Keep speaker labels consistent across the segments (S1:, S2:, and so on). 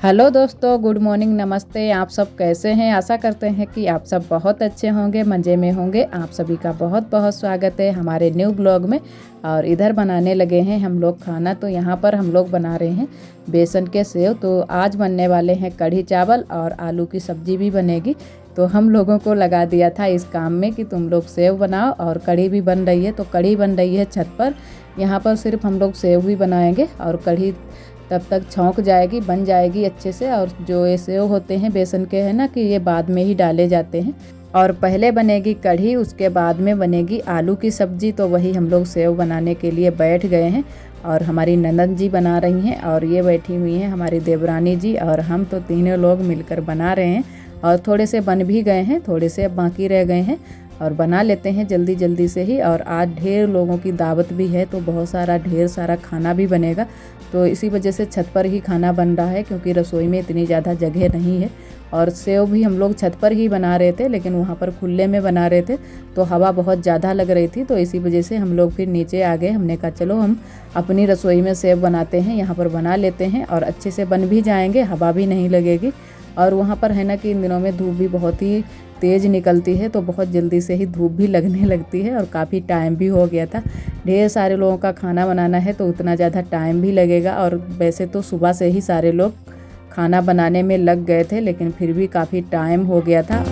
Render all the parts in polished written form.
S1: Hello दोस्तों, good morning, नमस्ते। आप सब कैसे हैं? आशा करते हैं कि आप सब बहुत अच्छे होंगे, मज़े में होंगे। आप सभी का बहुत बहुत स्वागत है हमारे न्यू ब्लॉग में। और इधर बनाने लगे हैं हम लोग खाना। तो यहाँ पर हम लोग बना रहे हैं बेसन के सेव। तो आज बनने वाले हैं कढ़ी चावल और आलू की सब्जी भी बनेगी। तो हम लोगों को लगा दिया था इस काम में कि तुम लोग सेव बनाओ, और कढ़ी भी बन रही है। तो कढ़ी बन रही है छत पर। यहाँ पर सिर्फ हम लोग सेव ही बनाएंगे और कढ़ी तब तक छौंक जाएगी, बन जाएगी अच्छे से। और जो ये सेव होते हैं बेसन के, है ना, कि ये बाद में ही डाले जाते हैं। और पहले बनेगी कढ़ी, उसके बाद में बनेगी आलू की सब्जी। तो वही हम लोग सेव बनाने के लिए बैठ गए हैं। और हमारी ननद जी बना रही हैं, और ये बैठी हुई हैं हमारी देवरानी जी, और हम तो तीनों लोग मिलकर बना रहे हैं। और थोड़े से बन भी गए हैं, थोड़े से अब बाकी रह गए हैं, और बना लेते हैं जल्दी जल्दी से ही। और आज ढेर लोगों की दावत भी है, तो बहुत सारा ढेर सारा खाना भी बनेगा। तो इसी वजह से छत पर ही खाना बन रहा है, क्योंकि रसोई में इतनी ज़्यादा जगह नहीं है। और सेव भी हम लोग छत पर ही बना रहे थे, लेकिन वहाँ पर खुले में बना रहे थे तो हवा बहुत ज़्यादा लग रही थी। तो इसी वजह से हम लोग फिर नीचे आ गए। हमने कहा चलो हम अपनी रसोई में सेव बनाते हैं, यहाँ पर बना लेते हैं, और अच्छे से बन भी जाएंगे, हवा भी नहीं लगेगी। और वहाँ पर है ना कि इन दिनों में धूप भी बहुत ही तेज़ निकलती है, तो बहुत जल्दी से ही धूप भी लगने लगती है। और काफ़ी टाइम भी हो गया था। ढेर सारे लोगों का खाना बनाना है, तो उतना ज़्यादा टाइम भी लगेगा। और वैसे तो सुबह से ही सारे लोग खाना बनाने में लग गए थे, लेकिन फिर भी काफ़ी टाइम हो गया था।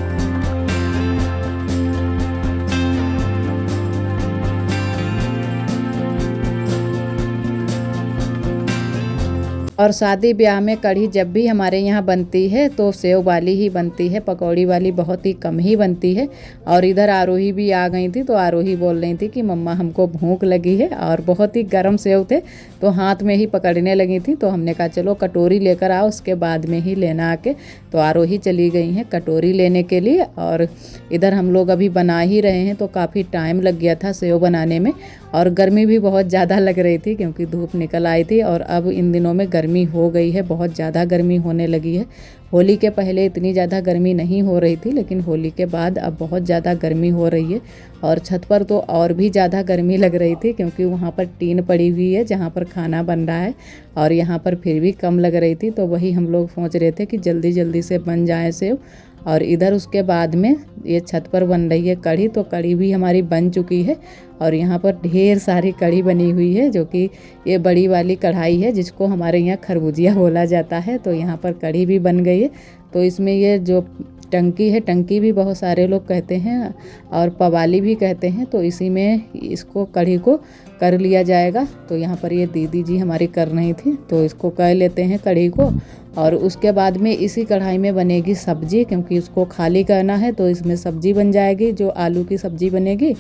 S1: और शादी ब्याह में कढ़ी जब भी हमारे यहाँ बनती है तो सेव वाली ही बनती है, पकौड़ी वाली बहुत ही कम ही बनती है। और इधर आरोही भी आ गई थी, तो आरोही बोल रही थी कि मम्मा हमको भूख लगी है, और बहुत ही गर्म सेव थे तो हाथ में ही पकड़ने लगी थी। तो हमने कहा चलो कटोरी लेकर आओ, उसके बाद में ही लेना आके। तो आरोही चली गई हैं कटोरी लेने के लिए। और इधर हम लोग अभी बना ही रहे हैं, तो काफ़ी टाइम लग गया था सेव बनाने में। और गर्मी भी बहुत ज़्यादा लग रही थी, क्योंकि धूप निकल आई थी। और अब इन दिनों में गर्मी हो गई है, बहुत ज़्यादा गर्मी होने लगी है। होली के पहले इतनी ज़्यादा गर्मी नहीं हो रही थी, लेकिन होली के बाद अब बहुत ज़्यादा गर्मी हो रही है। और छत पर तो और भी ज़्यादा गर्मी लग रही थी, क्योंकि वहाँ पर टीन पड़ी हुई है जहाँ पर खाना बन रहा है, और यहाँ पर फिर भी कम लग रही थी। तो वही हम लोग सोच रहे थे कि जल्दी जल्दी से बन जाए सेव। और इधर उसके बाद में ये छत पर बन रही है कढ़ी। तो कढ़ी भी हमारी बन चुकी है, और यहाँ पर ढेर सारी कढ़ी बनी हुई है, जो कि ये बड़ी वाली कढ़ाई है, जिसको हमारे यहाँ खरबूजिया बोला जाता है। तो यहाँ पर कढ़ी भी बन गई है। तो इसमें ये जो टंकी है, टंकी भी बहुत सारे लोग कहते हैं, और पवाली भी कहते हैं। तो इसी में इसको कढ़ी को कर लिया जाएगा। तो यहाँ पर ये दीदी जी हमारी कर रही थी, तो इसको कर लेते हैं कढ़ी को। और उसके बाद में इसी कढ़ाई में बनेगी सब्जी, क्योंकि उसको खाली करना है। तो इसमें सब्जी बन जाएगी, जो आलू की सब्जी बनेगी।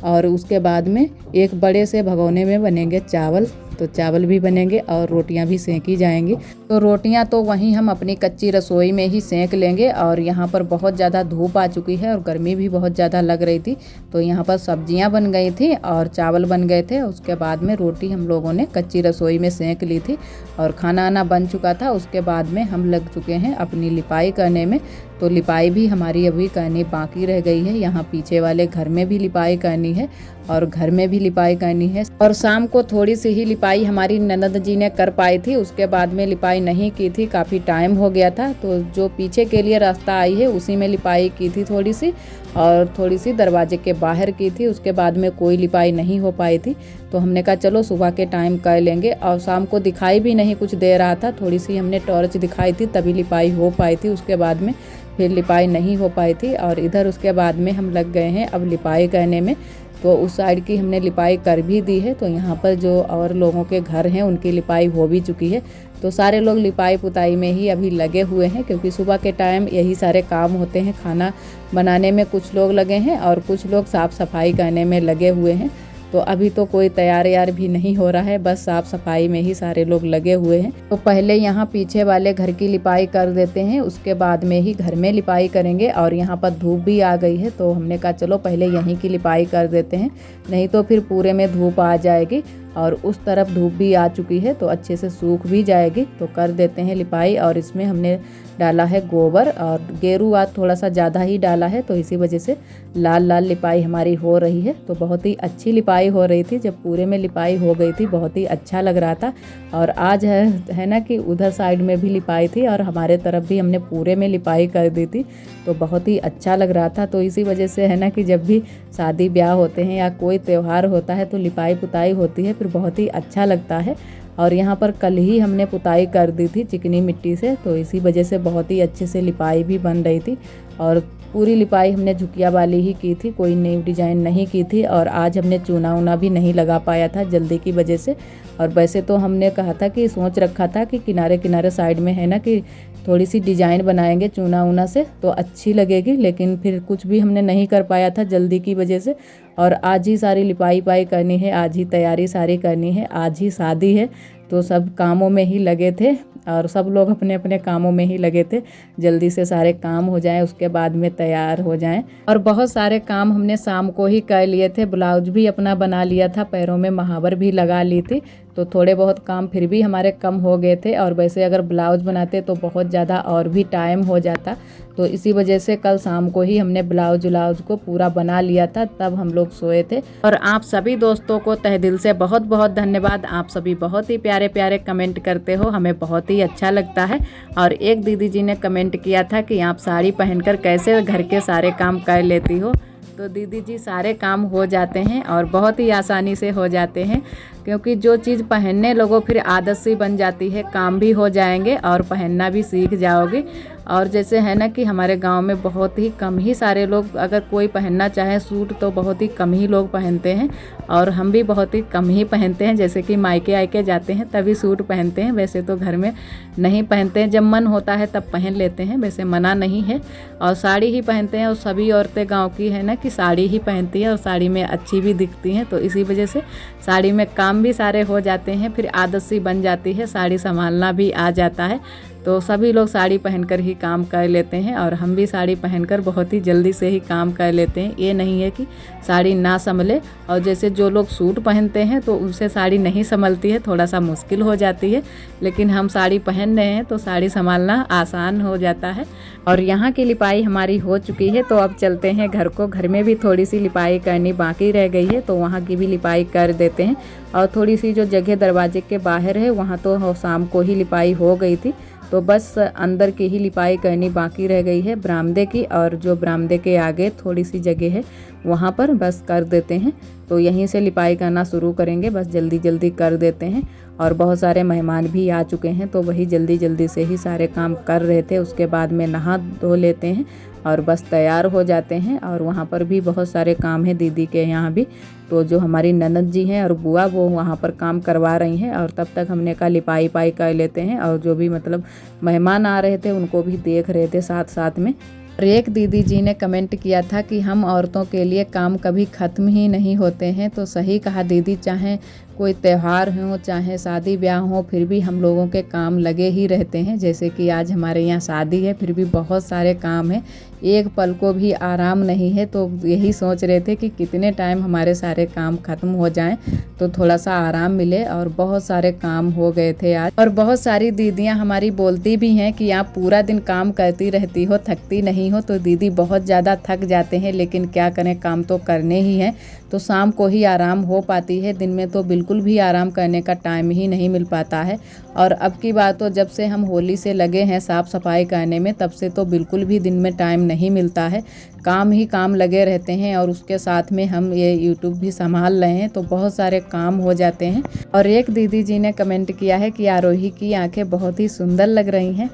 S1: और उसके बाद में एक बड़े से भगोने में बनेंगे चावल। तो चावल भी बनेंगे और रोटियां भी सेंकी जाएंगी। तो रोटियां तो वहीं हम अपनी कच्ची रसोई में ही सेंक लेंगे। और यहाँ पर बहुत ज़्यादा धूप आ चुकी है, और गर्मी भी बहुत ज़्यादा लग रही थी। तो यहाँ पर सब्जियां बन गई थी और चावल बन गए थे। उसके बाद में रोटी हम लोगों ने कच्ची रसोई में सेंक ली थी, और खाना आना बन चुका था। उसके बाद में हम लग चुके हैं अपनी लिपाई करने में। तो लिपाई भी हमारी अभी करनी बाकी रह गई है। यहाँ पीछे वाले घर में भी लिपाई करनी है, और घर में भी लिपाई करनी है। और शाम को थोड़ी सी ही लिपाई हमारी ननद जी ने कर पाई थी, उसके बाद में लिपाई नहीं की थी, काफ़ी टाइम हो गया था। तो जो पीछे के लिए रास्ता आई है उसी में लिपाई की थी थोड़ी सी, और थोड़ी सी दरवाजे के बाहर की थी। उसके बाद में कोई लिपाई नहीं हो पाई थी। तो हमने कहा चलो सुबह के टाइम कर लेंगे। और शाम को दिखाई भी नहीं कुछ दे रहा था, थोड़ी सी हमने टॉर्च दिखाई थी तभी लिपाई हो पाई थी। उसके बाद में फिर लिपाई नहीं हो पाई थी। और इधर उसके बाद में हम लग गए हैं अब लिपाई करने में। तो उस साइड की हमने लिपाई कर भी दी है। तो यहाँ पर जो और लोगों के घर हैं उनकी लिपाई हो भी चुकी है। तो सारे लोग लिपाई पुताई में ही अभी लगे हुए हैं, क्योंकि सुबह के टाइम यही सारे काम होते हैं। खाना बनाने में कुछ लोग लगे हैं, और कुछ लोग साफ़ सफाई करने में लगे हुए हैं। तो अभी तो कोई तैयार यार भी नहीं हो रहा है, बस साफ़ सफाई में ही सारे लोग लगे हुए हैं। तो पहले यहाँ पीछे वाले घर की लिपाई कर देते हैं, उसके बाद में ही घर में लिपाई करेंगे। और यहाँ पर धूप भी आ गई है, तो हमने कहा चलो पहले यहीं की लिपाई कर देते हैं, नहीं तो फिर पूरे में धूप आ जाएगी। और उस तरफ धूप भी आ चुकी है तो अच्छे से सूख भी जाएगी। तो कर देते हैं लिपाई। और इसमें हमने डाला है गोबर और गेरू आज थोड़ा सा ज़्यादा ही डाला है, तो इसी वजह से लाल लाल लिपाई हमारी हो रही है। तो बहुत ही अच्छी लिपाई हो रही थी, जब पूरे में लिपाई हो गई थी बहुत ही अच्छा लग रहा था। और आज है ना कि उधर साइड में भी लिपाई थी और हमारे तरफ भी हमने पूरे में लिपाई कर दी थी, तो बहुत ही अच्छा लग रहा था। तो इसी वजह से है ना कि जब भी शादी ब्याह होते हैं या कोई त्यौहार होता है तो लिपाई पुताई होती है, फिर बहुत ही अच्छा लगता है। और यहाँ पर कल ही हमने पुताई कर दी थी चिकनी मिट्टी से, तो इसी वजह से बहुत ही अच्छे से लिपाई भी बन रही थी। और पूरी लिपाई हमने झुकिया वाली ही की थी, कोई नई डिज़ाइन नहीं की थी। और आज हमने चूना ऊना भी नहीं लगा पाया था जल्दी की वजह से। और वैसे तो हमने कहा था कि सोच रखा था कि किनारे किनारे साइड में है ना कि थोड़ी सी डिज़ाइन बनाएंगे चूना ऊना से तो अच्छी लगेगी, लेकिन फिर कुछ भी हमने नहीं कर पाया था जल्दी की वजह से। और आज ही सारी लिपाई पाई करनी है, आज ही तैयारी सारी करनी है, आज ही शादी है, तो सब कामों में ही लगे थे और सब लोग अपने अपने कामों में ही लगे थे। जल्दी से सारे काम हो जाएं, उसके बाद में तैयार हो जाएं। और बहुत सारे काम हमने शाम को ही कर लिए थे, ब्लाउज भी अपना बना लिया था, पैरों में महावर भी लगा ली थी, तो थोड़े बहुत काम फिर भी हमारे कम हो गए थे। और वैसे अगर ब्लाउज बनाते तो बहुत ज़्यादा और भी टाइम हो जाता, तो इसी वजह से कल शाम को ही हमने ब्लाउज को पूरा बना लिया था, तब हम लोग सोए थे। और आप सभी दोस्तों को तहे दिल से बहुत बहुत धन्यवाद। आप सभी बहुत ही प्यारे प्यारे कमेंट करते हो, हमें बहुत ही अच्छा लगता है। और एक दीदी जी ने कमेंट किया था कि आप साड़ी पहनकर कैसे घर के सारे काम कर लेती हो। तो दीदी जी सारे काम हो जाते हैं और बहुत ही आसानी से हो जाते हैं, क्योंकि जो चीज़ पहनने लगो फिर आदत सी बन जाती है, काम भी हो जाएंगे और पहनना भी सीख जाओगे। और जैसे है ना कि हमारे गांव में बहुत ही कम ही सारे लोग, अगर कोई पहनना चाहे सूट तो बहुत ही कम ही लोग पहनते हैं, और हम भी बहुत ही कम ही पहनते हैं। जैसे कि मायके आयके जाते हैं तभी सूट पहनते हैं, वैसे तो घर में नहीं पहनते हैं, जब मन होता है तब पहन लेते हैं, वैसे मना नहीं है। और साड़ी ही पहनते हैं, और सभी औरतें गाँव की है ना कि साड़ी ही पहनती है और साड़ी में अच्छी भी दिखती हैं, तो इसी वजह से साड़ी में काम भी सारे हो जाते हैं, फिर आदत सी बन जाती है, साड़ी संभालना भी आ जाता है। तो सभी लोग साड़ी पहनकर ही काम कर लेते हैं, और हम भी साड़ी पहनकर बहुत ही जल्दी से ही काम कर लेते हैं। ये नहीं है कि साड़ी ना संभले, और जैसे जो लोग सूट पहनते हैं तो उनसे साड़ी नहीं संभलती है, थोड़ा सा मुश्किल हो जाती है, लेकिन हम साड़ी पहन रहे हैं तो साड़ी संभालना आसान हो जाता है। और यहाँ की लिपाई हमारी हो चुकी है, तो अब चलते हैं घर को। घर में भी थोड़ी सी लिपाई करनी बाकी रह गई है, तो वहाँ की भी लिपाई कर देते हैं। और थोड़ी सी जो जगह दरवाजे के बाहर है वहाँ तो शाम को ही लिपाई हो गई थी, तो बस अंदर की ही लिपाई करनी बाकी रह गई है, बरामदे की। और जो बरामदे के आगे थोड़ी सी जगह है वहाँ पर बस कर देते हैं, तो यहीं से लिपाई करना शुरू करेंगे, बस जल्दी जल्दी कर देते हैं। और बहुत सारे मेहमान भी आ चुके हैं, तो वही जल्दी जल्दी से ही सारे काम कर रहे थे। उसके बाद में नहा धो लेते हैं और बस तैयार हो जाते हैं। और वहाँ पर भी बहुत सारे काम हैं दीदी के यहाँ भी, तो जो हमारी ननद जी हैं और बुआ वो वहाँ पर काम करवा रही हैं, और तब तक हमने कहा लिपाई पाई कर लेते हैं। और जो भी मतलब मेहमान आ रहे थे उनको भी देख रहे थे साथ साथ में। और एक दीदी जी ने कमेंट किया था कि हम औरतों के लिए काम कभी ख़त्म ही नहीं होते हैं, तो सही कहा दीदी, चाहे कोई त्यौहार हो चाहे शादी ब्याह हो, फिर भी हम लोगों के काम लगे ही रहते हैं। जैसे कि आज हमारे यहाँ शादी है, फिर भी बहुत सारे काम हैं, एक पल को भी आराम नहीं है। तो यही सोच रहे थे कि कितने टाइम हमारे सारे काम ख़त्म हो जाएं तो थोड़ा सा आराम मिले, और बहुत सारे काम हो गए थे आज। और बहुत सारी दीदियाँ हमारी बोलती भी हैं कि आप पूरा दिन काम करती रहती हो, थकती नहीं हो। तो दीदी बहुत ज़्यादा थक जाते हैं, लेकिन क्या करें, काम तो करने ही हैं, तो शाम को ही आराम हो पाती है, दिन में तो बिल्कुल भी आराम करने का टाइम ही नहीं मिल पाता है। और अब की बात तो जब से हम होली से लगे हैं साफ़ सफाई करने में, तब से तो बिल्कुल भी दिन में टाइम नहीं मिलता है, काम ही काम लगे रहते हैं। और उसके साथ में हम ये यूट्यूब भी संभाल रहे हैं, तो बहुत सारे काम हो जाते हैं। और एक दीदी जी ने कमेंट किया है कि आरोही की आंखें बहुत ही सुंदर लग रही हैं,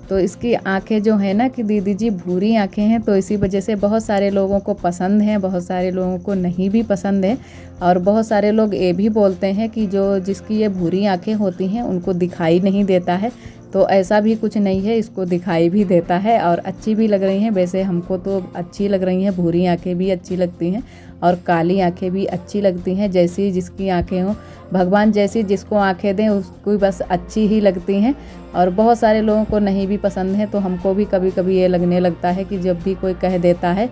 S1: तो इसकी आंखें जो है ना कि दीदी जी भूरी आंखें हैं, तो इसी वजह से बहुत सारे लोगों को पसंद है, बहुत सारे लोगों को नहीं भी पसंद है। और बहुत सारे लोग ये भी बोलते हैं कि जो जिसकी ये भूरी आंखें होती हैं उनको दिखाई नहीं देता है, तो ऐसा भी कुछ नहीं है, इसको दिखाई भी देता है और अच्छी भी लग रही हैं। वैसे हमको तो अच्छी लग रही हैं, भूरी आंखें भी अच्छी लगती हैं और काली आंखें भी अच्छी लगती हैं, जैसी जिसकी आंखें हों, भगवान जैसी जिसको आंखें दें उसको बस अच्छी ही लगती हैं। और बहुत सारे लोगों को नहीं भी पसंद है, तो हमको भी कभी कभी ये लगने लगता है कि जब भी कोई कह देता है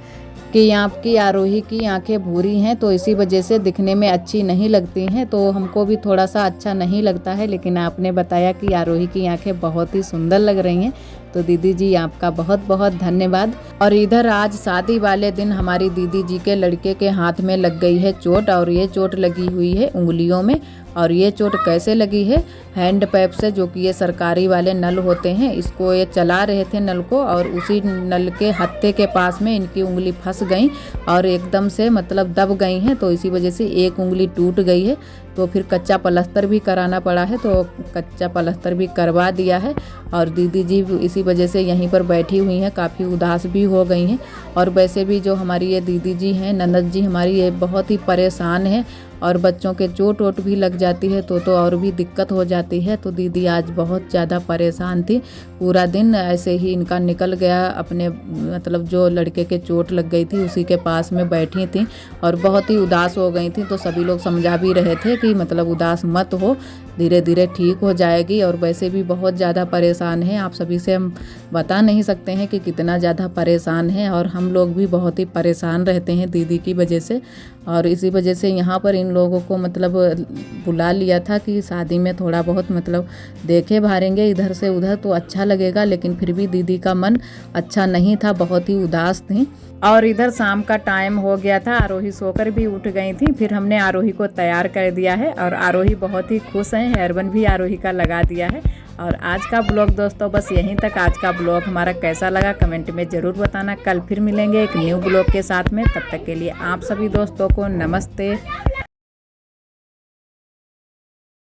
S1: कि आपकी आरोही की आंखें भूरी हैं तो इसी वजह से दिखने में अच्छी नहीं लगती हैं, तो हमको भी थोड़ा सा अच्छा नहीं लगता है। लेकिन आपने बताया कि आरोही की आंखें बहुत ही सुंदर लग रही हैं, तो दीदी जी आपका बहुत बहुत धन्यवाद। और इधर आज शादी वाले दिन हमारी दीदी जी के लड़के के हाथ में लग गई है चोट, और ये चोट लगी हुई है उंगलियों में। और ये चोट कैसे लगी है? हैंड पैप से, जो कि ये सरकारी वाले नल होते हैं, इसको ये चला रहे थे नल को, और उसी नल के हत्थे के पास में इनकी उंगली फंस गई और एकदम से मतलब दब गई हैं, तो इसी वजह से एक उंगली टूट गई है। तो फिर कच्चा प्लास्टर भी कराना पड़ा है, तो कच्चा प्लास्टर भी करवा दिया है। और दीदी जी इसी वजह से यहीं पर बैठी हुई हैं, काफ़ी उदास भी हो गई हैं। और वैसे भी जो हमारी ये दीदी जी हैं, ननद जी हमारी, ये बहुत ही परेशान है, और बच्चों के चोट वोट भी लग जाती है तो और भी दिक्कत हो जाती है। तो दीदी आज बहुत ज़्यादा परेशान थी, पूरा दिन ऐसे ही इनका निकल गया, अपने मतलब जो लड़के के चोट लग गई थी उसी के पास में बैठी थी और बहुत ही उदास हो गई थी। तो सभी लोग समझा भी रहे थे कि मतलब उदास मत हो, धीरे धीरे ठीक हो जाएगी। और वैसे भी बहुत ज़्यादा परेशान है, आप सभी से हम बता नहीं सकते हैं कि कितना ज़्यादा परेशान है, और हम लोग भी बहुत ही परेशान रहते हैं दीदी की वजह से। और इसी वजह से यहाँ पर इन लोगों को मतलब बुला लिया था कि शादी में थोड़ा बहुत मतलब देखे भारेंगे इधर से उधर तो अच्छा लगेगा, लेकिन फिर भी दीदी का मन अच्छा नहीं था, बहुत ही उदास थी। और इधर शाम का टाइम हो गया था, आरोही सोकर भी उठ गई थी। फिर हमने आरोही को तैयार कर दिया है और आरोही बहुत ही खुश है, हेयरबैंड भी आरोही का लगा दिया है। और आज का ब्लॉग दोस्तों बस यहीं तक। आज का ब्लॉग हमारा कैसा लगा कमेंट में ज़रूर बताना। कल फिर मिलेंगे एक न्यू ब्लॉग के साथ में, तब तक के लिए आप सभी दोस्तों को नमस्ते।